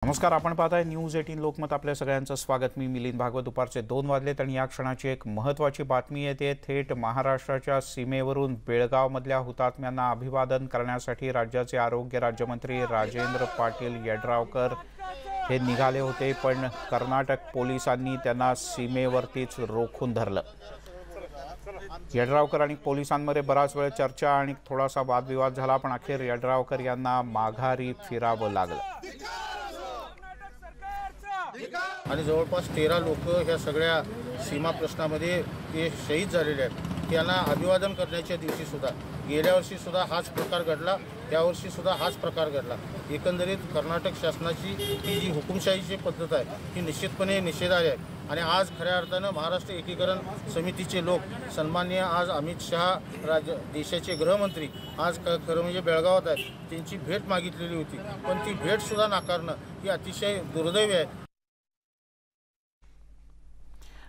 नमस्कार, आपण पाहताय न्यूज 18 लोकमत. आपल्या सगळ्यांचं स्वागत. मी मिलिंद भागवत. दुपारचे 2 वाजलेत आणि या क्षणाची एक महत्त्वाची बातमी येते. थेट महाराष्ट्राच्या सीमेवरून बेळगावमधल्या हुतात्म्यांना अभिवादन करण्यासाठी राज्याचे आरोग्य राज्यमंत्री राजेंद्र पाटील यड्रावकर हे निघाले होते, पण कर्नाटक पोलिसांनी त्यांना सीमेवरतीच रोखून धरलं. यड्रावकर आणि पोलिसांमध्ये बराच वेळ चर्चा आणि थोडासा वादविवाद झाला, पण अखेर यड्रावकर यांना माघारी फिरावं लागलं. आणि जवळपास 13 लोक ह्या सगळ्या सीमा प्रश्नामध्ये ते शहीद झालेले आहेत. त्यांना अभिवादन करण्याच्या दिवशी सुद्धा गेल्या वर्षी सुद्धा हाच प्रकार घडला, यावर्षी सुद्धा हाच प्रकार घडला. एकंदरीत कर्नाटक शासनाची ही जी हुकुमशाहीची पद्धत आहे ती निश्चितपणे निषेधार्ह आहे. आणि आज खऱ्या अर्थानं महाराष्ट्र एकीकरण समितीचे लोक सन्माननीय आज अमित शहा देशाचे गृहमंत्री आज खरं म्हणजे बेळगावात आहेत, त्यांची भेट मागितलेली होती, पण ती भेटसुद्धा नाकारणं ही अतिशय दुर्दैवी आहे.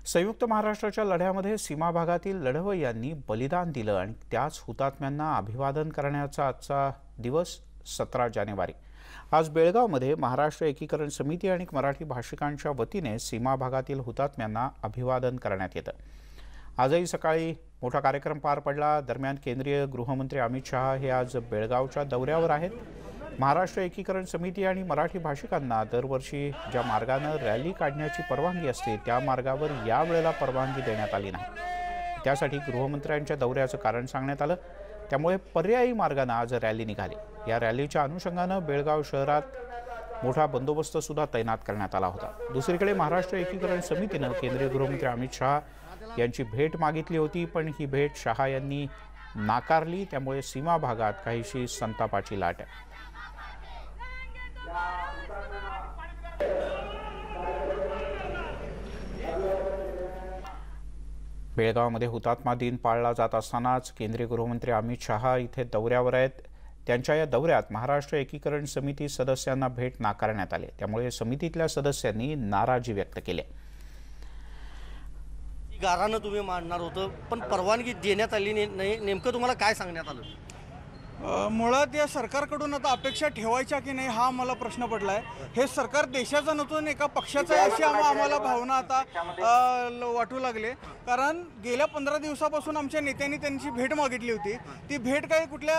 संयुक्त महाराष्ट्राच्या लढ्यामध्ये सीमा भागातील लढवय्यांनी बलिदान दिलं आणि त्याच हुतात्म्यांना अभिवादन करण्याचा आजचा दिवस 17 जानेवारी. आज बेळगावमध्ये महाराष्ट्र एकीकरण समिती आणि मराठी भाषिकांच्या वतीने सीमा भागातील हुतात्म्यांना अभिवादन करण्यात येतं. आजही सकाळी मोठा कार्यक्रम पार पडला. दरम्यान केंद्रीय गृहमंत्री अमित शहा हे आज बेळगावच्या दौऱ्यावर आहेत. महाराष्ट्र एकीकरण समिती आणि मराठी भाषिकांना दरवर्षी ज्या मार्गाने रॅली काढण्याची परवानगी असते त्या मार्गावर यावेळेला परवानगी देण्यात आली नाही. त्यासाठी गृहमंत्र्यांच्या दौऱ्याचं कारण सांगण्यात आलं. त्यामुळे पर्यायी मार्गाने आज रॅली निघाली. या रॅलीच्या अनुषंगानं बेळगाव शहरात मोठा बंदोबस्त सुद्धा तैनात करण्यात आला होता. दुसरीकडे महाराष्ट्र एकीकरण समितीनं केंद्रीय गृहमंत्री अमित शहा यांची भेट मागितली होती, पण ही भेट शहा यांनी नाकारली. त्यामुळे सीमा भागात काहीशी संतापाची लाट आहे. बेळगावमध्ये हुतात्मा दिन पाळला जात असतानाच केंद्रीय गृहमंत्री अमित शहा इथे दौऱ्यावर आहेत. त्यांच्या या दौऱ्यात महाराष्ट्र एकीकरण समिती सदस्यांना भेट नाकारण्यात आली. त्यामुळे समितीतल्या सदस्यांनी नाराजी व्यक्त केली. गारानं तुम्ही मांडणार होतं, पण परवानगी देण्यात आली नाही. नेमकं तुम्हाला काय सांगण्यात आलं? मुळात या सरकारकडून आता अपेक्षा ठेवायच्या की नाही हा मला प्रश्न पडला आहे. हे सरकार देशाचं नसून एका पक्षाचं आहे अशी आम्हाला भावना आता वाटू लागले. कारण गेल्या 15 दिवसापासून आमच्या नेत्यांनी त्यांची भेट मागितली होती. ती भेट काही कुठल्या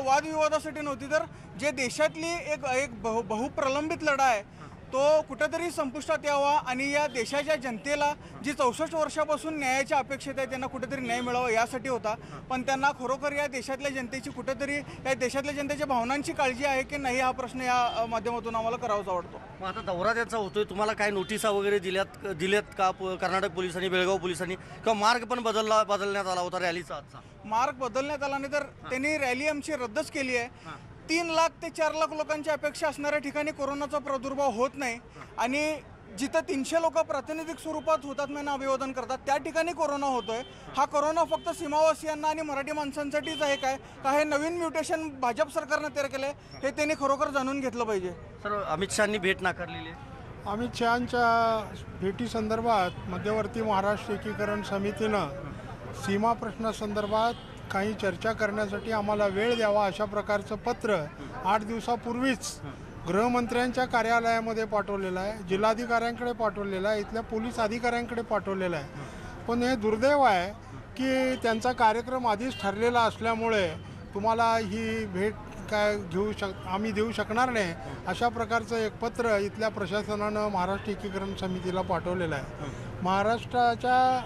वादविवादासाठी नव्हती, तर जे देशातली एक बहुप्रलंबित लढा आहे तो कुठेतरी संपुष्टात यावा आणि या देशाच्या जनतेला जी 64 वर्षापासून न्यायाच्या अपेक्षित आहे त्यांना कुठेतरी न्याय मिळावा यासाठी होता. पण त्यांना खरोखर या देशातल्या जनतेची कुठेतरी या देशातल्या जनतेच्या भावनांची काळजी आहे की नाही हा प्रश्न या माध्यमातून आम्हाला करावासा वाटतो. मग आता दौरा त्यांचा होतोय, तुम्हाला काय नोटिसा वगैरे दिल्यात का कर्नाटक पोलिसांनी, बेळगाव पोलिसांनी, किंवा मार्ग पण बदलण्यात आला होता रॅलीचा? आजचा मार्ग बदलण्यात आला नाही तर त्यांनी रॅली आमची रद्दच केली आहे. 3 लाख ते 4 लाख लोकांची अपेक्षा असणाऱ्या ठिकाणी कोरोनाचा प्रादुर्भाव होत नाही आणि जिथं 300 लोक प्रातिनिधिक स्वरूपात हुतात्म्यांना अभिवादन करतात त्या ठिकाणी कोरोना होतोय. हा कोरोना फक्त सीमावासियांना आणि मराठी माणसांसाठीच आहे काय का हे नवीन म्युटेशन भाजप सरकारनं तयार केलंय हे त्यांनी खरोखर जाणून घेतलं पाहिजे. सर, अमित शहांनी भेट नाकारलेली आहे. अमित शहांच्या भेटीसंदर्भात मध्यवर्ती महाराष्ट्र एकीकरण समितीनं सीमा प्रश्नासंदर्भात काही चर्चा करण्यासाठी आम्हाला वेळ द्यावा अशा प्रकारचं पत्र 8 दिवसापूर्वीच गृहमंत्र्यांच्या कार्यालयामध्ये पाठवलेलं आहे, जिल्हाधिकाऱ्यांकडे पाठवलेलं आहे, इथल्या पोलीस अधिकाऱ्यांकडे पाठवलेलं आहे. पण हे दुर्दैव आहे की त्यांचा कार्यक्रम आधीच ठरलेला असल्यामुळे तुम्हाला ही भेट काय आम्ही देऊ शकणार नाही अशा प्रकारचं एक पत्र इथल्या प्रशासनानं महाराष्ट्र एकीकरण समितीला पाठवलेलं आहे. महाराष्ट्राच्या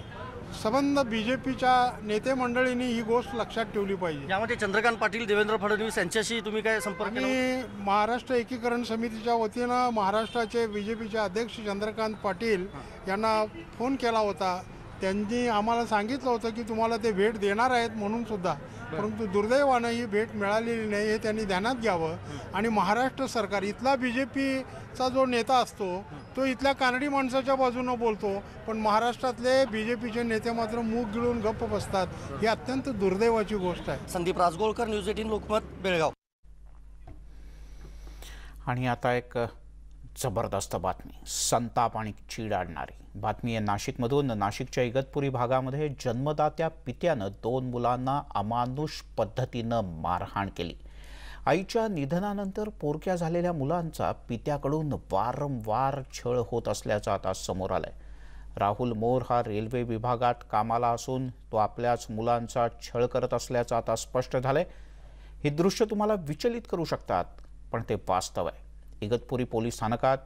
संबंध BJPच्या नेते मंडळींनी ही गोष्ट लक्षात ठेवली पाहिजे. यामध्ये चंद्रकांत पाटील, देवेंद्र फडणवीस यांच्याशी तुम्ही काय संपर्क केला? आणि महाराष्ट्र एकीकरण समितीच्या वतीनं महाराष्ट्राचे BJPचे अध्यक्ष चंद्रकांत पाटील यांना फोन केला होता. त्यांनी आम्हाला सांगितलं होतं की तुम्हाला ते भेट देणार आहेत म्हणून सुद्धा, परंतु दुर्दैवानं ही भेट मिळालेली नाही हे त्यांनी ध्यानात घ्यावं. आणि महाराष्ट्र सरकार इथला BJPचा जो नेता असतो तो इथल्या कानडी माणसाच्या बाजूनं बोलतो, पण महाराष्ट्रातले BJPचे नेते मात्र मूग गिळून गप्प बसतात. ही अत्यंत दुर्दैवाची गोष्ट आहे. संदीप राजगोळकर, न्यूज 18 लोकमत, बेळगाव. आणि आता एक जबरदस्त बातमी, संताप आणि चीड आणणारी बातमी आहे नाशिकमधून. नाशिकच्या इगतपुरी भागामध्ये जन्मदात्या पित्यानं 2 मुलांना अमानुष पद्धतीनं मारहाण केली. आईच्या निधनानंतर पोरक्या झालेल्या मुलांचा पित्याकडून वारंवार छळ होत असल्याचं आता समोर आलंय. राहुल मोर हा रेल्वे विभागात कामाला असून तो आपल्याच मुलांचा छळ करत असल्याचं आता स्पष्ट झालंय. हे दृश्य तुम्हाला विचलित करू शकतात, पण ते वास्तव आहे. इगतपुरी पोलीस स्थानकात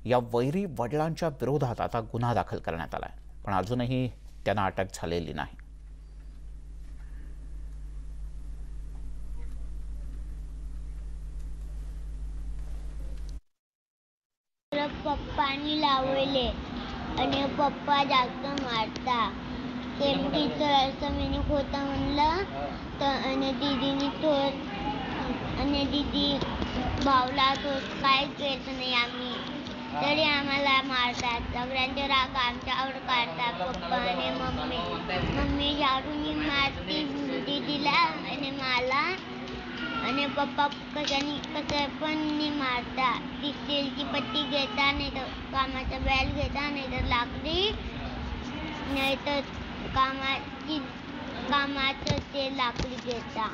या वैरी वडिलांच्या विरोधात आता गुन्हा दाखल करण्यात आलाय, पण अजूनही त्यांना अटक झालेली नाही. पप्पानी लावले आणि पप्पा जास्त मारता. केमकीचं असं मी होता म्हणलं तर आणि दीदीने तो आणि दीदी भावला तो काहीच येत नाही आम्ही तरी आम्हाला मारतात. सगळ्यांचे राग आमच्यावर काढतात. पप्पा आणि मम्मी झाडून मारती दीदीला आणि मला आणि पप्पा कसं पण मारता. ती स्टीलची पट्टी घेता नाही तर कामाचा बॅल घेता नाही तर लाकडी नाही तर कामाचं ते लाकडी घेता.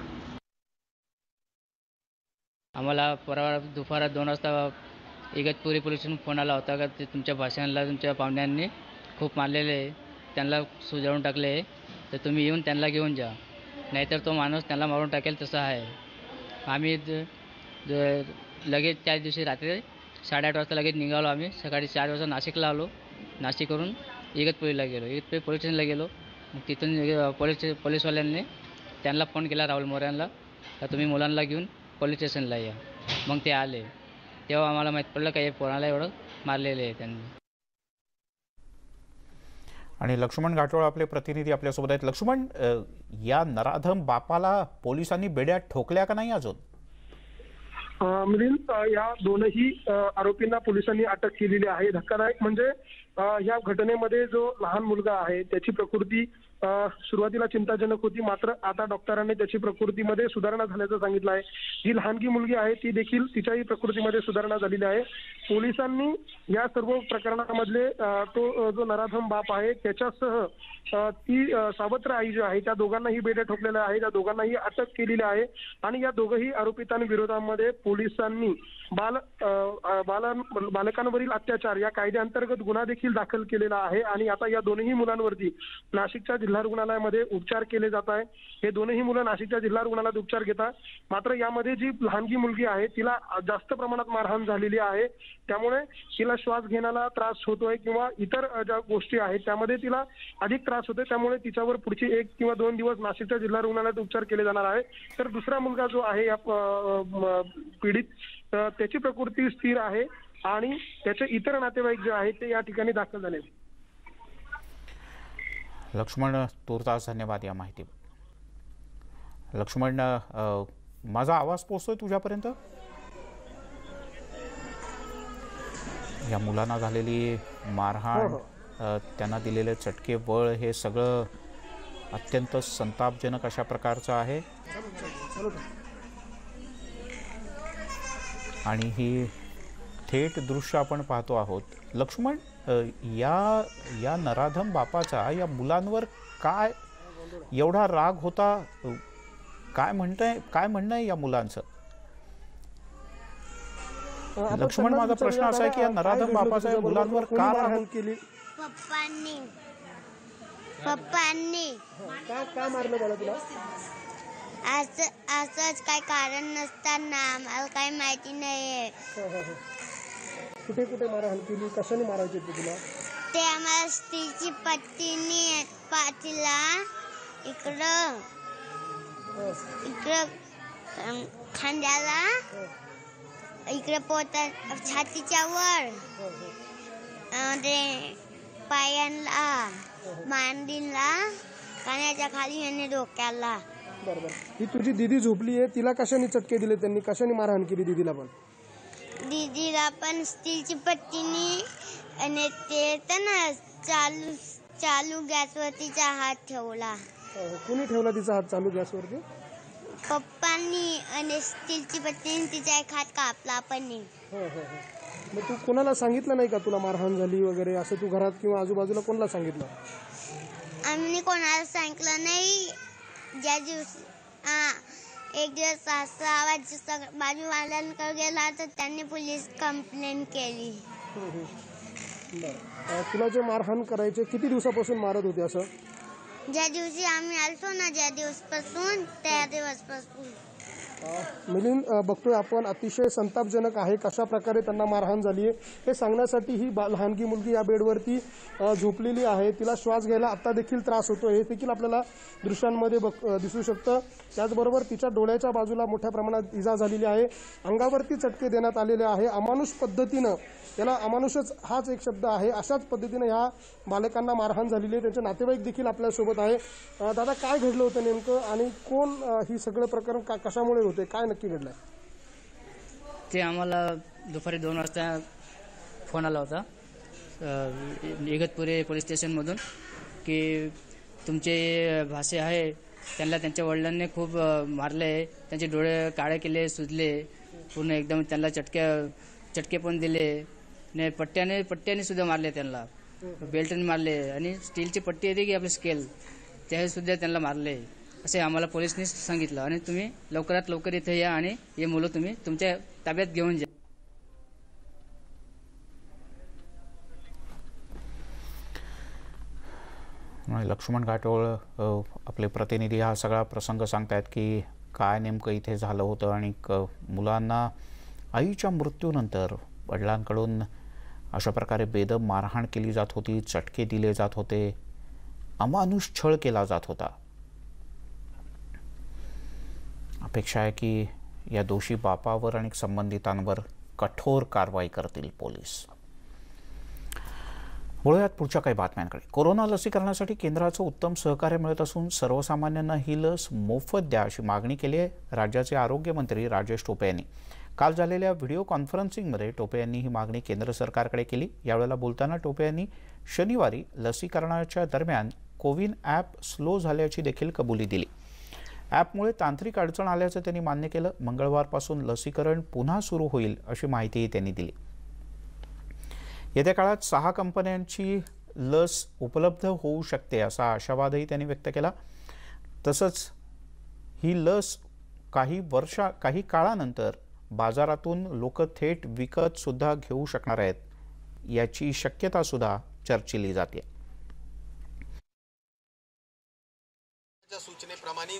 आम्हाला परवा दुपारात 2 वाजता इगतपुरी पोलिसांनी फोन आला होता का ते तुमच्या भाषणाला तुमच्या पाहुण्यांनी खूप मारलेले आहे, त्यांना सुजावून टाकले, तर तुम्ही येऊन त्यांना घेऊन जा, नाहीतर तो माणूस त्यांना मारून टाकेल तसा आहे. आम्ही लगेच त्याच दिवशी रात्री 8:30 वाजता लगेच निघालो. आम्ही सकाळी 4 वाजता नाशिकला आलो. नाशिकवरून इगतपुरीला गेलो. इगतपुरी पोलीस स्टेशनला गेलो. मग तिथून पोलीसवाल्यांनी त्यांना फोन केला राहुल मोरे यांना का तुम्ही मुलांना घेऊन पोलीस स्टेशनला या. मग ते आले. तेव्हा आम्हाला माहीत पडलं का हे पोराला एवढं मारलेले आहे त्यांनी. आणि लक्ष्मण गाठोळ आपले प्रतिनिधी आपल्यासोबत आहेत. लक्ष्मण, या नराधम बापाला पोलिसांनी बेड्यात ठोकल्या का नाही अजून? मिलिंद, या दोनही आरोपींना पोलिसांनी अटक केलेली आहे. धक्कादायक म्हणजे या घटनेमध्ये जो लहान मुलगा आहे त्याची प्रकृती सुरुवातीला चिंताजनक होती, मात्र आता डॉक्टरांनी त्याची प्रकृतीमध्ये सुधारणा झाल्याचं सांगितलं आहे. जी लहानगी मुलगी आहे ती देखील तिच्याही प्रकृतीमध्ये सुधारणा झालेली आहे. पोलिसांनी या सर्व प्रकरणामधले तो जो नराधम बाप आहे त्याच्यासह ती सावत्र आई जी आहे त्या दोघांनाही बेड्या ठोकलेल्या आहे. त्या दोघांनाही अटक केलेली आहे आणि या दोघंही आरोपितांविरोधामध्ये पोलिसांनी बालकांवरील अत्याचार या कायद्याअंतर्गत गुन्हा देखील दाखल केलेला आहे आणि आता या दोनही मुलांवरती नाशिकच्या जिल्हा रुग्णालयामध्ये उपचार केले जात आहे. हे दोनही मुलं नाशिकच्या जिल्हा रुग्णालयात उपचार घेतात. मात्र यामध्ये जी लहानगी मुलगी आहे तिला जास्त प्रमाणात मारहाण झालेली आहे. त्यामुळे तिला श्वास घेण्याला त्रास होतोय किंवा इतर ज्या गोष्टी आहेत त्यामध्ये तिला अधिक त्रास होतोय. त्यामुळे तिच्यावर पुढची 1 किंवा 2 दिवस नाशिकच्या जिल्हा रुग्णालयात उपचार केले जाणार आहे. तर दुसरा मुलगा जो आहे या पीडित त्याची प्रकृती स्थिर आहे आणि त्याचे इतर नातेवाईक जे आहेत ते या ठिकाणी दाखल झाले. लक्ष्मण, तूर्तास धन्यवाद या माहिती. लक्ष्मण, माझा आवाज पोहोचतोय तुझ्यापर्यंत? या मुलांना झालेली मारहाण, त्यांना दिलेले चटके, बळ, हे सगळं अत्यंत संतापजनक अशा प्रकारचं आहे आणि ही थेट दृश्य आपण पाहतो आहोत. लक्ष्मण, या नराधम बापाचा या मुलांवर काय एवढा राग होता? काय म्हणणं आहे या मुलांचं? लक्ष्मण, माझा प्रश्न असा आहे की या नराधम बापाचा या मुलांवर का राग केली? पप्पांनी का मारलं त्याला तुला? असंच काय कारण नसताना आम्हाला काही माहिती नाहीये. कुठे कुठे मारहाण केली? कशाने मारायचे तुला? ते आम्हाला स्टीलची पट्टीने पाठीला इकडं खांद्याला, इकडे पोटात, छातीच्या वर, पायांना, मांडीला, कानाच्या खाली आणि डोक्याला. बरोबर. ही तुझी दीदी झोपली आहे, तिला कशाने चटके दिले त्यांनी? कशाने मारहाण केली दीदीला? पण दीदीला पण स्टीलची पट्टीने आणि ते ना चालू गॅसवर तिचा हात ठेवला. कोणी ठेवला तिचा हात चालू गॅसवरती? पप्पांनी. आणि स्टीलची पट्टीने तिचा एक हात कापला पण. मग तू कोणाला सांगितलं नाही का तुला मारहाण झाली वगैरे असं? तू घरात किंवा आजूबाजूला कोणाला सांगितलं? आम्ही कोणाला सांगितलं नाही. ज्या दिवशी एक दिवस असा आवाज बाजूवाल्यांकडे गेला तर त्यांनी पोलीस कंप्लेंट केली. तुला जे मारहाण करायचे किती दिवसापासून मारत होते असं? ज्या दिवशी आम्ही आलतो ना ज्या दिवसपासून त्या दिवसपासून. मिलिंद, बघतोय आपण अतिशय संतापजनक आहे कशा प्रकारे त्यांना मारहाण झाली आहे हे सांगण्यासाठी ही लहानगी मुलगी या बेडवरती झोपलेली आहे. तिला श्वास घ्यायला आता देखील त्रास होतो हे देखील आपल्याला दृश्यांमध्ये दिसू शकतं. त्याचबरोबर तिच्या डोळ्याच्या बाजूला मोठ्या प्रमाणात इजा झालेली आहे. अंगावरती चटके देण्यात आलेले आहे. अमानुष पद्धतीनं, याला अमानुषच हाच एक शब्द आहे, अशाच पद्धतीनं ह्या बालकांना मारहाण झालेली आहे. त्यांचे नातेवाईक देखील आपल्यासोबत आहे. दादा, काय घडलं होतं नेमकं आणि कोण ही सगळं प्रकरण कशामुळे होते, काय नक्की घडलंय? ते आम्हाला दुपारी 2 वाजता फोन आला होता इगतपुरी पोलीस स्टेशनमधून की तुमचे भाषे आहे त्यांना त्यांच्या वडिलांनी खूप मारले, त्यांचे डोळे काळे केले, सुजले पूर्ण एकदम, त्यांना चटके पण दिले ने पट्ट्याने सुद्धा मारले, त्यांना बेल्टने मारले आणि स्टीलची पट्टी येते की आपली स्केल ते सुद्धा त्यांना मारले असे आम्हाला पोलिसनी सांगितलं. आणि तुम्ही लवकरात लवकर इथे या आणि हे मुलं तुम्ही तुमच्या ताब्यात घेऊन जा. लक्ष्मण घाटोळ आपले प्रतिनिधी हा सगळा प्रसंग सांगतायत की काय नेमकं इथे झालं होतं आणि मुलांना आईच्या मृत्यूनंतर वडिलांकडून अशा प्रकारे बेदम मारहाण केली जात होती, चटके दिले जात होते, अमानुष छळ केला जात होता. अपेक्षा आहे की या दोषी बापावर आणि संबंधितांवर कठोर कारवाई करतील पोलीस. वळूयात पुढच्या काही बातम्यांकडे. कोरोना लसीकरणासाठी केंद्राचं उत्तम सहकार्य मिळत असून सर्वसामान्यांना ही लस मोफत द्या अशी मागणी केली आहे राज्याचे आरोग्यमंत्री राजेश टोपे यांनी. काल झालेल्या व्हिडिओ कॉन्फरन्सिंगमध्ये टोपे यांनी ही मागणी केंद्र सरकारकडे केली. यावेळेला बोलताना टोपे यांनी शनिवारी लसीकरणाच्या दरम्यान कोविन ॲप स्लो झाल्याची देखील कबुली दिली. ॲपमुळे तांत्रिक अडचण आल्याचं त्यांनी मान्य केलं. मंगळवारपासून लसीकरण पुन्हा सुरू होईल अशी माहितीही त्यांनी दिली. येत्या काळात 6 कंपन्यांची लस उपलब्ध होऊ शकते असा आशावादही त्यांनी व्यक्त केला. तसंच ही लस काही काळानंतर बाजारातून लोक थेट विकत सुद्धा घेऊ शकणार आहेत याची शक्यता सुद्धा चर्चिली जाते. सूचनेप्रमाणे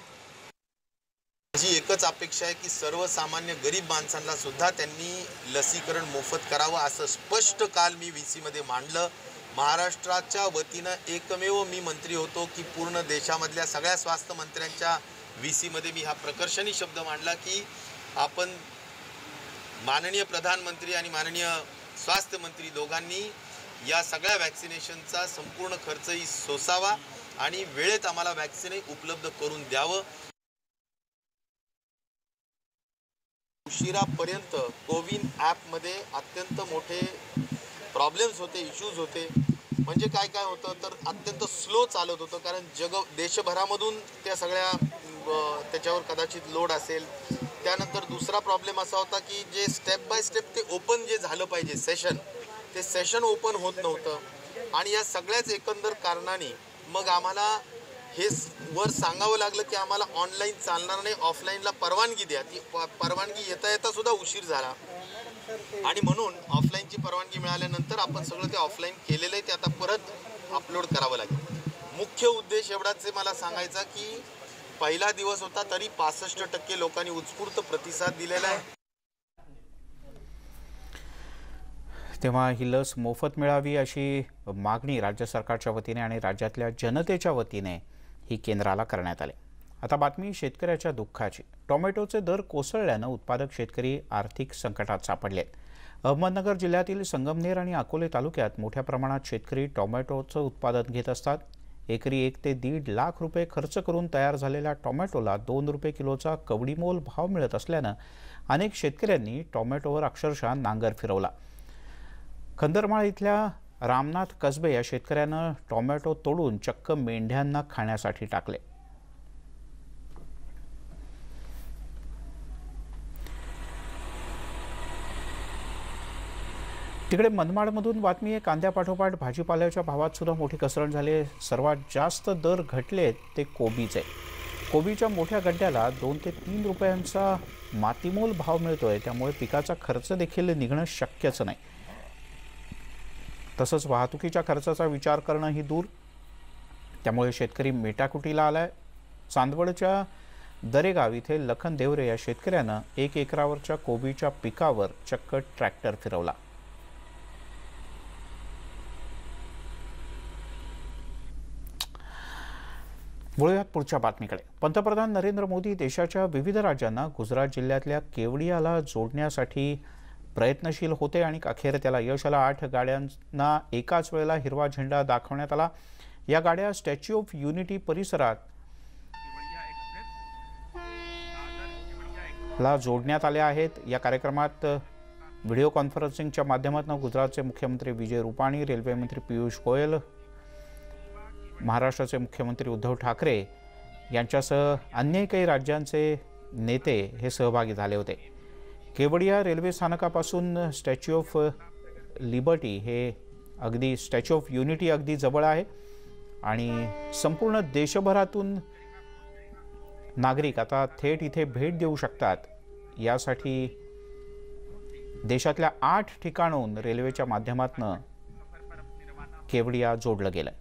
माझी एकच अपेक्षा आहे की सर्वसामान्य गरीब माणसांना सुद्धा त्यांनी लसीकरण मोफत करावं असं स्पष्ट काल मी VC मध्ये मांडलं. महाराष्ट्राच्या वतीनं एकमेव मी मंत्री होतो की पूर्ण देशामधल्या सगळ्या स्वास्थ्य मंत्र्यांच्या VC मध्ये मी हा प्रकर्षणी शब्द मांडला की आपण माननीय प्रधानमंत्री आणि माननीय स्वास्थ्य मंत्री दोघांनी या सगळ्या वॅक्सिनेशनचा संपूर्ण खर्चही सोसावा आणि वेळेत आम्हाला वॅक्सिनही उपलब्ध करून द्यावं. उशिरापर्यंत कोविन ॲपमध्ये अत्यंत मोठे प्रॉब्लेम्स होते, इश्यूज होते. म्हणजे काय होतं तर अत्यंत स्लो चालत होतं कारण देशभरामधून त्या सगळ्या त्याच्यावर कदाचित लोड असेल. त्यानंतर दुसरा प्रॉब्लेम असा होता की जे स्टेप बाय स्टेप ते ओपन जे झालं पाहिजे सेशन ओपन होत नव्हतं आणि या सगळ्याच एकंदर कारणाने मग आम्हाला हे वर सांगावं लागलं की आम्हाला ऑनलाईन चालणार नाही, ऑफलाईनला परवानगी द्या. ती परवानगी येता सुद्धा उशीर झाला आणि म्हणून ऑफलाईनची परवानगी मिळाल्यानंतर आपण सगळं ते ऑफलाईन केलेलं आहे ते आता परत अपलोड करावं लागेल. मुख्य उद्देश एवढाच मला सांगायचा की पहिला दिवस होता तरी 65% लोकांनी उत्स्फूर्त प्रतिसाद दिलेला आहे. तेव्हा ही लस मोफत मिळावी अशी मागणी राज्य सरकारच्या वतीने आणि राज्यातल्या जनतेच्या वतीने ही केंद्राला करण्यात आली. आता बातमी शेतकऱ्याच्या दुःखाची. टोमॅटोचे दर कोसळल्यानं उत्पादक शेतकरी आर्थिक संकटात सापडले. अहमदनगर जिल्ह्यातील संगमनेर आणि अकोले तालुक्यात मोठ्या प्रमाणात शेतकरी टोमॅटोचं उत्पादन घेत असतात. एकरी 1 ते 1.5 लाख रुपये खर्च करून तयार झालेल्या टोमॅटोला 2 रुपये किलोचा कवडीमोल भाव मिळत असल्यानं अनेक शेतकऱ्यांनी टोमॅटोवर अक्षरशः नांगर फिरवला. खंदरमाळ इथल्या रामनाथ कसबे या शेतकऱ्यानं टोमॅटो तोडून चक्क मेंढ्यांना खाण्यासाठी टाकले. तिकडे मनमाडमधून बातमी आहे. कांद्यापाठोपाठ भाजीपाल्याच्या भावात सुद्धा मोठी घसरण झाली आहे. सर्वात जास्त दर घटले ते कोबीचे. कोबीच्या मोठ्या गड्ड्याला 2 ते 3 रुपयांचा मातीमोल भाव मिळतोय, त्यामुळे पिकाचा खर्च देखील निघणं शक्यच नाही. तसंच वाहतुकीच्या खर्चाचा विचार करणंही दूर, त्यामुळे शेतकरी मेटाकुटीला आलाय. चांदवडच्या दरेगाव इथे लखन देवरे या शेतकऱ्यानं 1 एकरावरच्या कोबीच्या पिकावर चक्क ट्रॅक्टर फिरवला. वळूयात पुढच्या बातमीकडे. पंतप्रधान नरेंद्र मोदी देशाच्या विविध राज्यांना गुजरात जिल्ह्यातल्या केवडियाला जोडण्यासाठी प्रयत्नशील होते आणि अखेर त्याला यश आलं. 8 गाड्यांना एकाच वेळेला हिरवा झेंडा दाखवण्यात आला. या गाड्या स्टॅच्यू ऑफ युनिटी परिसरात ला जोडण्यात आल्या आहेत. या कार्यक्रमात व्हिडिओ कॉन्फरन्सिंगच्या माध्यमातून गुजरातचे मुख्यमंत्री विजय रुपाणी, रेल्वे मंत्री पियुष गोयल, महाराष्ट्राचे मुख्यमंत्री उद्धव ठाकरे यांच्यासह अन्य काही राज्यांचे नेते हे सहभागी झाले होते. केवडिया रेल्वे स्थानकापासून स्टॅच्यू ऑफ लिबर्टी हे अगदी स्टॅच्यू ऑफ युनिटी अगदी जवळ आहे आणि संपूर्ण देशभरातून नागरिक आता थेट इथे भेट देऊ शकतात. यासाठी देशातल्या 8 ठिकाणाहून रेल्वेच्या माध्यमातून केवडिया जोडलं गेलं.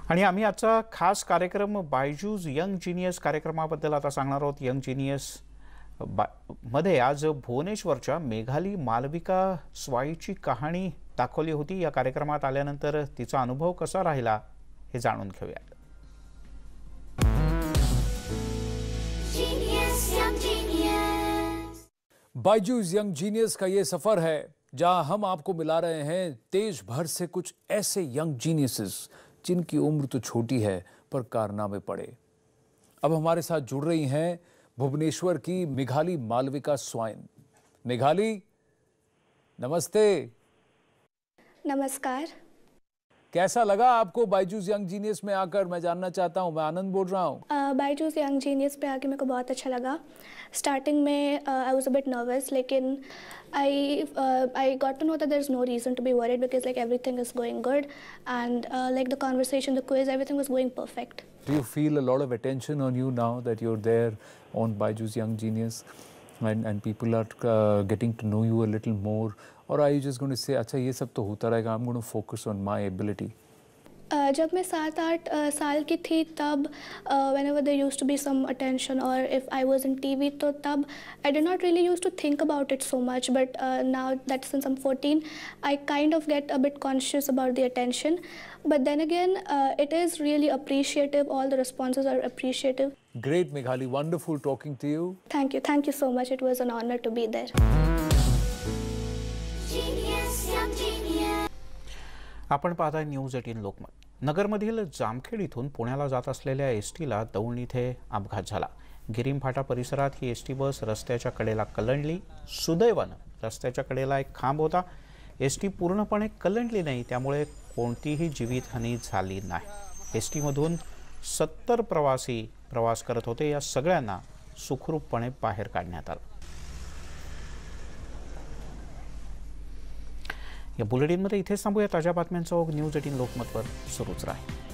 आणि आम्ही आजचा खास कार्यक्रम बायजूस यंग जीनियस कार्यक्रमाबद्दल आता सांगणार आहोत. यंग जीनियस मध्ये आज भुवनेश्वरच्या मेघाली मालविका स्वाईची कहाणी दाखवली होती. या कार्यक्रमात आल्यानंतर तिचा अनुभव कसा राहिला हे जाणून घेऊया. बायजूस यंग जीनियस का ये सफर है जहां हम आपको मिला रहे हैं देश भर से कुछ ऐसे यंग जीनियसेस जिनकी उम्र तो छोटी है पर कारनामे पड़े. अब हमारे साथ जुड़ रही हैं भुवनेश्वर की मेघाली मालविका स्वाइन. मेघाली, नमस्ते. नमस्कार. कैसा लगा आपको बायजूस यंग जीनियस में आकर? मैं जानना चाहता हूँ. मैं आनंद बोल रहा हूँ. बायजूस यंग जीनियस पे आके मेरे को बहुत अच्छा लगा. स्टार्टिंग में I was a bit nervous, लेकिन I got to know that there's no reason to be worried because like everything is going good and like the conversation, the quiz, everything was going perfect. Do you feel a lot of attention on you now that you're there on Baijus Young Genius and people are getting to know you a little more, or are you just going to say अच्छा ये सब तो होता रहेगा, I'm going to focus on my ability? जब मैं 7-8 साल की थी तब whenever there used to be some attention or if I was in TV तो तब I did not really used to think about it so much, but now that since I'm 14 I kind of get a bit conscious about the attention, but then again it is really appreciative. All the responses are appreciative. Great Meghali, wonderful talking to you. Thank you so much. It was an honor to be there. आपण पाहताय news 18 Lokmat. नगरमधील जामखेड इथून पुण्याला जात असलेल्या एसटीला दौंड इथे अपघात झाला. गिरीम फाटा परिसरात ही एसटी बस रस्त्याच्या कडेला कलंडली. सुदैवानं रस्त्याच्या कडेला एक खांब होता. एसटी पूर्णपणे कलंडली नाही, त्यामुळे कोणतीही जीवितहानी झाली नाही. एसटीमधून 70 प्रवासी प्रवास करत होते. या सगळ्यांना सुखरूपपणे बाहेर काढण्यात आलं. या बुलेटिनमध्ये इथेच थांबूया. ताज्या बातम्यांचा ओघ न्यूज 18 लोकमतवर सुरूच राहील.